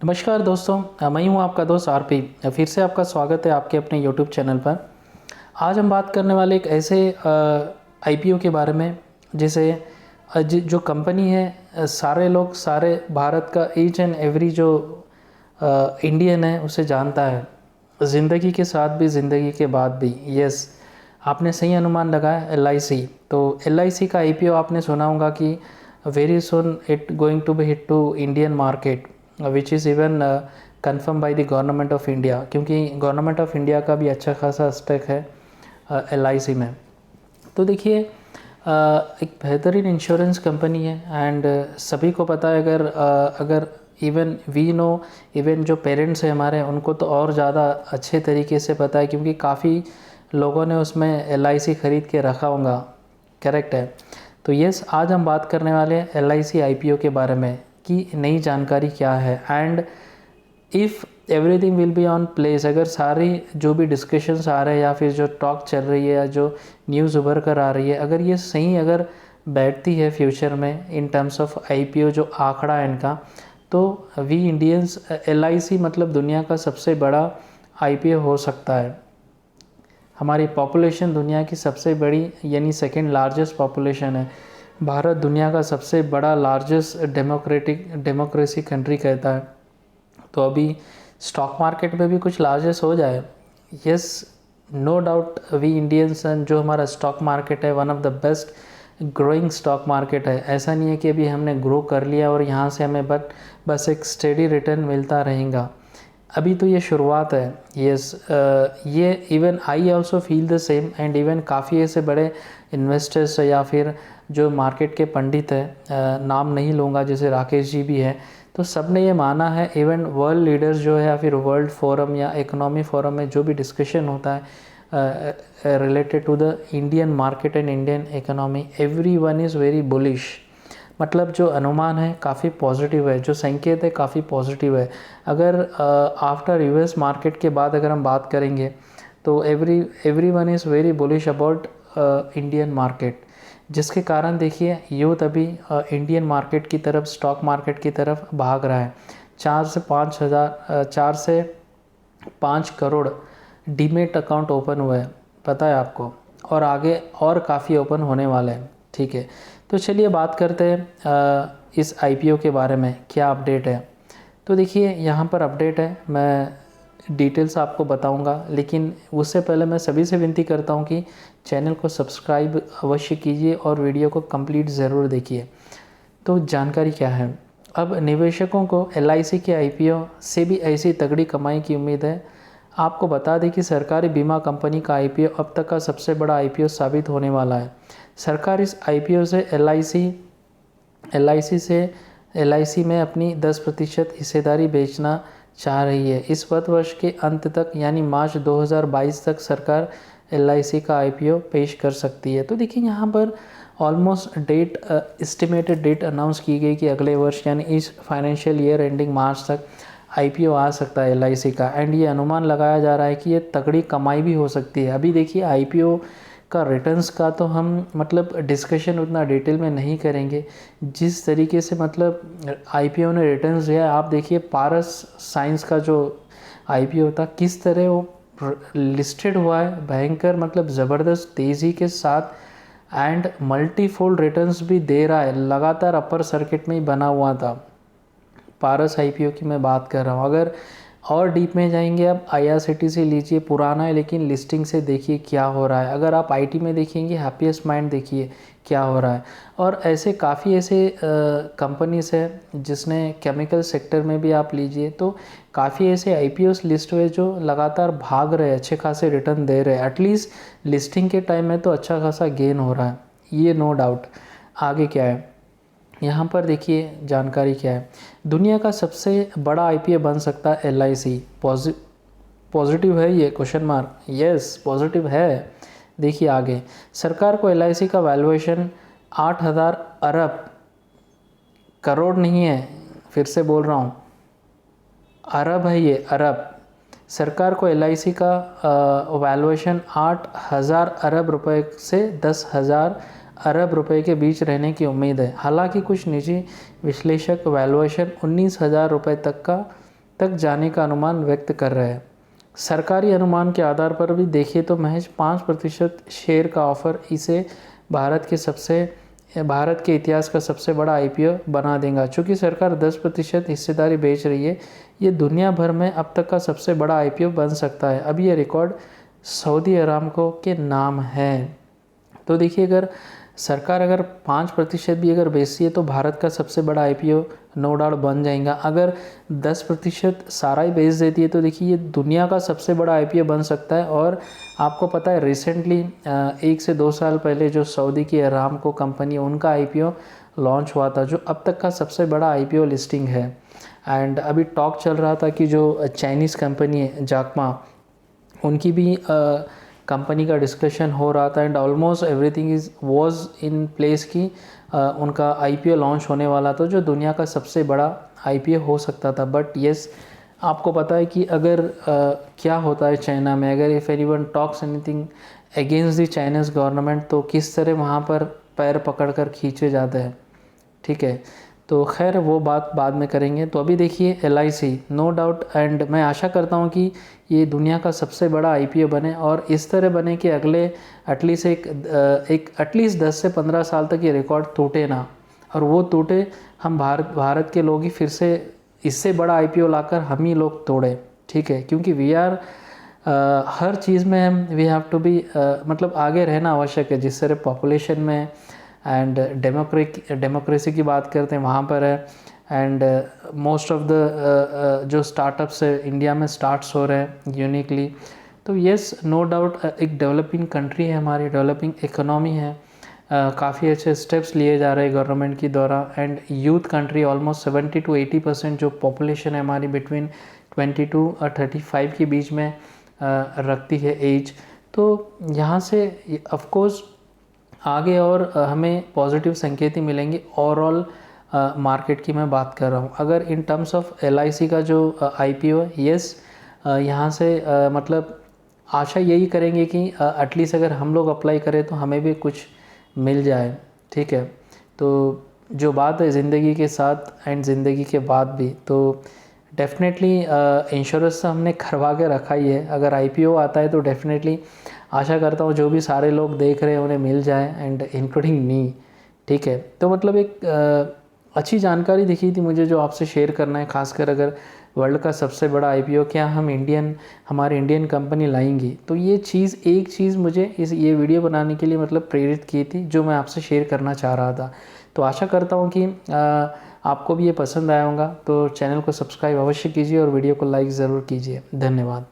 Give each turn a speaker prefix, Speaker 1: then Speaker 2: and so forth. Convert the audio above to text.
Speaker 1: नमस्कार दोस्तों, मैं हूं आपका दोस्त आरपी। फिर से आपका स्वागत है आपके अपने यूट्यूब चैनल पर। आज हम बात करने वाले एक ऐसे आईपीओ के बारे में जिसे जो कंपनी है, सारे लोग, सारे भारत का ईच एंड एवरी जो इंडियन है उसे जानता है, ज़िंदगी के साथ भी ज़िंदगी के बाद भी। यस, आपने सही अनुमान लगाया, एलआईसी। तो एलआईसी का आईपीओ आपने सुना होगा कि very soon it going to be hit to Indian market, which is even confirm by the government of India, क्योंकि गवर्नमेंट ऑफ इंडिया का भी अच्छा खासा स्टेक है एलआईसी में। तो देखिए, एक बेहतरीन इंश्योरेंस कंपनी है एंड सभी को पता है। अगर इवन वी नो, इवन जो पेरेंट्स हैं हमारे, उनको तो और ज़्यादा अच्छे तरीके से पता है, क्योंकि काफ़ी लोगों ने उसमें एलआईसी ख़रीद के रखा होगा। करेक्ट है। तो यस, आज हम बात करने वाले हैं एलआईसी आईपीओ के बारे में कि नई जानकारी क्या है and if everything will be on place. अगर सारी जो भी डिस्कशंस आ रहे हैं या फिर जो टॉक चल रही है या जो न्यूज़ उभर कर आ रही है, अगर ये सही अगर बैठती है फ्यूचर में इन टर्म्स ऑफ आईपीओ, जो आंकड़ा है इनका, तो वी इंडियंस, एलआईसी मतलब दुनिया का सबसे बड़ा आईपीओ हो सकता है। हमारी पॉपुलेशन दुनिया की सबसे बड़ी यानी सेकंड लार्जेस्ट पॉपुलेशन है। भारत दुनिया का सबसे बड़ा लार्जेस्ट डेमोक्रेसी कंट्री कहता है। तो अभी स्टॉक मार्केट में भी कुछ लार्जेस्ट हो जाए। Yes, no doubt we Indians, जो हमारा स्टॉक मार्केट है, one of the best growing stock market है। ऐसा नहीं है कि अभी हमने ग्रो कर लिया और यहाँ से हमें बस एक स्टेडी रिटर्न मिलता रहेगा। अभी तो ये शुरुआत है। यस, ये even I also feel the same and even काफ़ी ऐसे बड़े इन्वेस्टर्स या फिर जो मार्केट के पंडित हैं, नाम नहीं लूँगा, जैसे राकेश जी भी हैं, तो सब ने ये माना है। इवन वर्ल्ड लीडर्स जो है या फिर वर्ल्ड फोरम या इकोनॉमी फोरम में जो भी डिस्कशन होता है related to the Indian market and Indian economy, every one is very bullish. मतलब जो अनुमान है काफ़ी पॉजिटिव है, जो संकेत है काफ़ी पॉजिटिव है। अगर आफ्टर यूएस मार्केट के बाद अगर हम बात करेंगे तो every one is very bullish about Indian market, जिसके कारण देखिए यूथ अभी इंडियन मार्केट की तरफ, स्टॉक मार्केट की तरफ भाग रहा है। 4 से 5 करोड़ डीमेट अकाउंट ओपन हुए हैं, पता है आपको, और आगे और काफ़ी ओपन होने वाले हैं। ठीक है, तो चलिए बात करते हैं इस आईपीओ के बारे में, क्या अपडेट है। तो देखिए यहाँ पर अपडेट है, मैं डिटेल्स आपको बताऊंगा, लेकिन उससे पहले मैं सभी से विनती करता हूं कि चैनल को सब्सक्राइब अवश्य कीजिए और वीडियो को कंप्लीट ज़रूर देखिए। तो जानकारी क्या है, अब निवेशकों को एलआईसी के आईपीओ से भी ऐसी तगड़ी कमाई की उम्मीद है। आपको बता दें कि सरकारी बीमा कंपनी का आईपीओ अब तक का सबसे बड़ा आईपीओ साबित होने वाला है। सरकार इस आईपीओ से एलआईसी में अपनी 10% हिस्सेदारी बेचना चाह रही है। इस वर्ष के अंत तक यानी मार्च 2022 तक सरकार एलआईसी का आईपीओ पेश कर सकती है। तो देखिए यहाँ पर ऑलमोस्ट एस्टिमेटेड डेट अनाउंस की गई कि अगले वर्ष यानी इस फाइनेंशियल ईयर एंडिंग मार्च तक आईपीओ आ सकता है एलआईसी का, एंड ये अनुमान लगाया जा रहा है कि ये तगड़ी कमाई भी हो सकती है। अभी देखिए आईपीओ का रिटर्न्स का तो हम मतलब डिस्कशन उतना डिटेल में नहीं करेंगे। जिस तरीके से मतलब आईपीओ ने रिटर्न्स दिया है, आप देखिए पारस साइंस का जो आईपीओ था किस तरह वो लिस्टेड हुआ है, भयंकर मतलब ज़बरदस्त तेज़ी के साथ, एंड मल्टीफोल्ड रिटर्न्स भी दे रहा है, लगातार अपर सर्किट में ही बना हुआ था। पारस आईपीओ की मैं बात कर रहा हूँ। अगर और डीप में जाएंगे, आप आईआरसीटीसी लीजिए, पुराना है लेकिन लिस्टिंग से देखिए क्या हो रहा है। अगर आप आईटी में देखेंगे, हैप्पीएस्ट माइंड देखिए क्या हो रहा है। और ऐसे काफ़ी ऐसे कंपनीज है जिसने केमिकल सेक्टर में भी आप लीजिए, तो काफ़ी ऐसे आईपीओस लिस्ट हुए जो लगातार भाग रहे हैं, अच्छे खासे रिटर्न दे रहे हैं। एटलीस्ट लिस्टिंग के टाइम में तो अच्छा खासा गेन हो रहा है, ये नो डाउट। आगे क्या है यहाँ पर देखिए, जानकारी क्या है। दुनिया का सबसे बड़ा आईपीओ बन सकता है एलआईसी। पॉजिटिव है ये, क्वेश्चन मार्क। यस, पॉजिटिव है। देखिए आगे, सरकार को एलआईसी का वैल्यूएशन 8,000 अरब, करोड़ नहीं है, फिर से बोल रहा हूँ, अरब है ये, अरब। सरकार को एलआईसी का वैल्यूएशन 8,000 अरब रुपए से 10,000 अरब रुपए के बीच रहने की उम्मीद है। हालांकि कुछ निजी विश्लेषक वैल्यूएशन 19,000 रुपये तक का तक जाने का अनुमान व्यक्त कर रहे हैं। सरकारी अनुमान के आधार पर भी देखिए तो महज 5% शेयर का ऑफर इसे भारत के इतिहास का सबसे बड़ा आईपीओ बना देगा। चूँकि सरकार 10% हिस्सेदारी बेच रही है, ये दुनिया भर में अब तक का सबसे बड़ा आईपीओ बन सकता है। अभी ये रिकॉर्ड सऊदी अरामको के नाम है। तो देखिए, अगर सरकार अगर 5% भी अगर बेचती है तो भारत का सबसे बड़ा आईपीओ नो डाउट बन जाएगा। अगर 10% सारा ही बेच देती है तो देखिए ये दुनिया का सबसे बड़ा आईपीओ बन सकता है। और आपको पता है रिसेंटली 1 से 2 साल पहले जो सऊदी की अरामको कंपनी उनका आईपीओ लॉन्च हुआ था, जो अब तक का सबसे बड़ा आईपीओ लिस्टिंग है। एंड अभी टॉक चल रहा था कि जो चाइनीज़ कंपनी है जाकमा, उनकी भी कंपनी का डिस्कशन हो रहा था। And almost everything was in place कि उनका आईपीओ लॉन्च होने वाला था, जो दुनिया का सबसे बड़ा आईपीओ हो सकता था। बट येस, आपको पता है कि अगर क्या होता है चाइना में, अगर if anyone talks anything against the Chinese government, तो किस तरह वहाँ पर पैर पकड़ कर खींचे जाते हैं। ठीक है, तो खैर वो बात बाद में करेंगे। तो अभी देखिए LIC नो डाउट, एंड मैं आशा करता हूँ कि ये दुनिया का सबसे बड़ा आईपीओ बने और इस तरह बने कि अगले एटलीस्ट 10 से 15 साल तक ये रिकॉर्ड टूटे ना, और वो टूटे हम भारत के लोग ही फिर से इससे बड़ा आईपीओ लाकर हम ही लोग तोड़े। ठीक है, क्योंकि वी आर हर चीज़ में हम वी हैव टू बी मतलब आगे रहना आवश्यक है। जिस तरह पॉपुलेशन में एंड डेमोक्रेसी की बात करते हैं वहाँ पर है। एंड मोस्ट ऑफ द जो स्टार्टअप्स है इंडिया में स्टार्ट्स हो रहे हैं यूनिकली। तो येस, नो डाउट एक डेवलपिंग कंट्री है, हमारी डेवलपिंग इकोनॉमी है। काफ़ी अच्छे स्टेप्स लिए जा रहे हैं गवर्नमेंट की द्वारा। And youth country, almost 70 to 80% जो पॉपुलेशन है हमारी बिटवीन 22 और 35 के बीच में रखती है एज। तो यहाँ से ऑफकोर्स आगे और हमें पॉजिटिव संकेत ही मिलेंगे। ओवरऑल मार्केट की मैं बात कर रहा हूँ। अगर इन टर्म्स ऑफ LIC का जो आईपीओ है, येस, यहाँ से मतलब आशा यही करेंगे कि एटलीस्ट अगर हम लोग अप्लाई करें तो हमें भी कुछ मिल जाए। ठीक है, तो जो बात है ज़िंदगी के साथ एंड ज़िंदगी के बाद भी, तो डेफिनेटली इंश्योरेंस तो हमने करवा के रखा ही है। अगर आईपीओ आता है तो डेफिनेटली आशा करता हूँ जो भी सारे लोग देख रहे हैं उन्हें मिल जाए, एंड इंक्लूडिंग मी। ठीक है, तो मतलब एक अच्छी जानकारी दिखी थी मुझे जो आपसे शेयर करना है। खासकर अगर वर्ल्ड का सबसे बड़ा आईपीओ क्या हमारी इंडियन कंपनी लाएंगी, तो एक चीज़ मुझे ये वीडियो बनाने के लिए मतलब प्रेरित की थी, जो मैं आपसे शेयर करना चाह रहा था। तो आशा करता हूँ कि आपको भी ये पसंद आया होगा। तो चैनल को सब्सक्राइब अवश्य कीजिए और वीडियो को लाइक ज़रूर कीजिए। धन्यवाद।